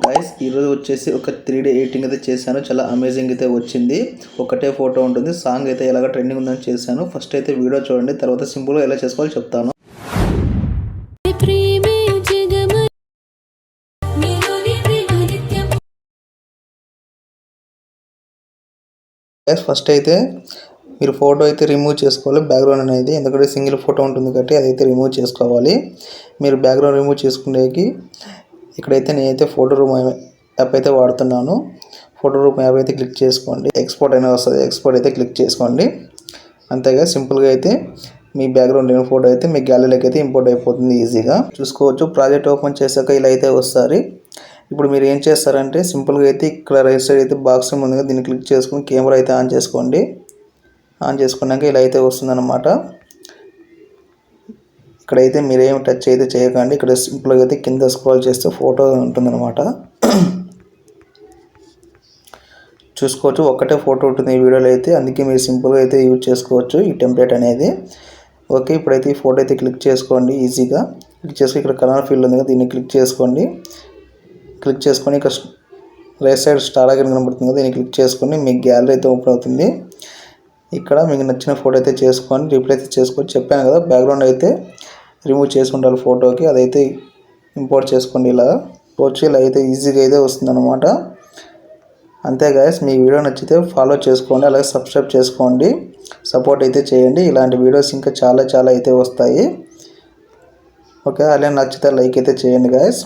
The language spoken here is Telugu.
గైస్ ఈరోజు వచ్చేసి ఒక 3D ఎడిటింగ్ అయితే చేశాను. చాలా అమేజింగ్ అయితే వచ్చింది. ఒకటే ఫోటో ఉంటుంది. సాంగ్ అయితే ఎలాగ ట్రెండింగ్ ఉందని చేశాను. ఫస్ట్ అయితే వీడియో చూడండి, తర్వాత సింపుల్గా ఎలా చేసుకోవాలో చెప్తాను. గైస్ ఫస్ట్ అయితే మీరు ఫోటో అయితే రిమూవ్ చేసుకోవాలి, బ్యాక్గ్రౌండ్ అనేది. ఎందుకంటే సింగిల్ ఫోటో ఉంటుంది కాబట్టి అదైతే రిమూవ్ చేసుకోవాలి. మీరు బ్యాక్గ్రౌండ్ రిమూవ్ చేసుకునేకి ఇక్కడైతే నేనైతే ఫోటో రూమ్ యాప్ అయితే వాడుతున్నాను. ఫోటో రూమ్ యాప్ అయితే క్లిక్ చేసుకోండి. ఎక్స్పోర్ట్ అయినా వస్తుంది, ఎక్స్పోర్ట్ అయితే క్లిక్ చేసుకోండి. అంతేగా సింపుల్గా అయితే మీ బ్యాక్గ్రౌండ్ లేని ఫోటో అయితే మీ గ్యాలరీలోకి అయితే ఇంపోర్ట్ అయిపోతుంది. ఈజీగా చూసుకోవచ్చు. ప్రాజెక్ట్ ఓపెన్ చేశాక ఇలా అయితే వస్తుంది. ఇప్పుడు మీరు ఏం చేస్తారంటే సింపుల్గా అయితే ఇక్కడ రైట్ సైడ్ అయితే బాక్స్ ముందుగా దీన్ని క్లిక్ చేసుకుని కెమెరా అయితే ఆన్ చేసుకోండి. ఆన్ చేసుకున్నాక ఇలా అయితే వస్తుందన్నమాట. ఇక్కడైతే మీరేం టచ్ అయితే చేయకండి. ఇక్కడ సింపుల్గా అయితే కింద స్క్రోల్ చేస్తే ఫోటో ఉంటుందన్నమాట. చూసుకోవచ్చు, ఒక్కటే ఫోటో ఉంటుంది ఈ వీడియోలో అయితే. అందుకే మీరు సింపుల్గా అయితే యూజ్ చేసుకోవచ్చు ఈ టెంప్లెట్ అనేది. ఓకే, ఇప్పుడైతే ఈ ఫోటో అయితే క్లిక్ చేసుకోండి. ఈజీగా క్లిక్ చేసుకుని ఇక్కడ కలర్ ఫీల్డ్ ఉంది కదా, దీన్ని క్లిక్ చేసుకోండి. క్లిక్ చేసుకొని ఇక్కడ రైట్ సైడ్ స్టార్ ఐకాన్ కనబడుతుంది కదా, దీన్ని క్లిక్ చేసుకొని మీ గ్యాలరీ అయితే ఓపెన్ అవుతుంది. ఇక్కడ మీకు నచ్చిన ఫోటో అయితే చేసుకొని రిప్లై అయితే చేసుకోవచ్చు. చెప్పాను కదా, బ్యాక్గ్రౌండ్ అయితే రిమూవ్ చేసుకుంటారు ఫోటోకి, అదైతే ఇంపోర్ట్ చేసుకోండి. ఇలా వచ్చి ఇలా అయితే ఈజీగా అయితే వస్తుందన్నమాట. అంతే గైస్, మీ వీడియో నచ్చితే ఫాలో చేసుకోండి, అలాగే సబ్స్క్రైబ్ చేసుకోండి, సపోర్ట్ అయితే చేయండి. ఇలాంటి వీడియోస్ ఇంకా చాలా అయితే వస్తాయి. ఓకే, అలాగే నచ్చితే లైక్ అయితే చేయండి గైస్.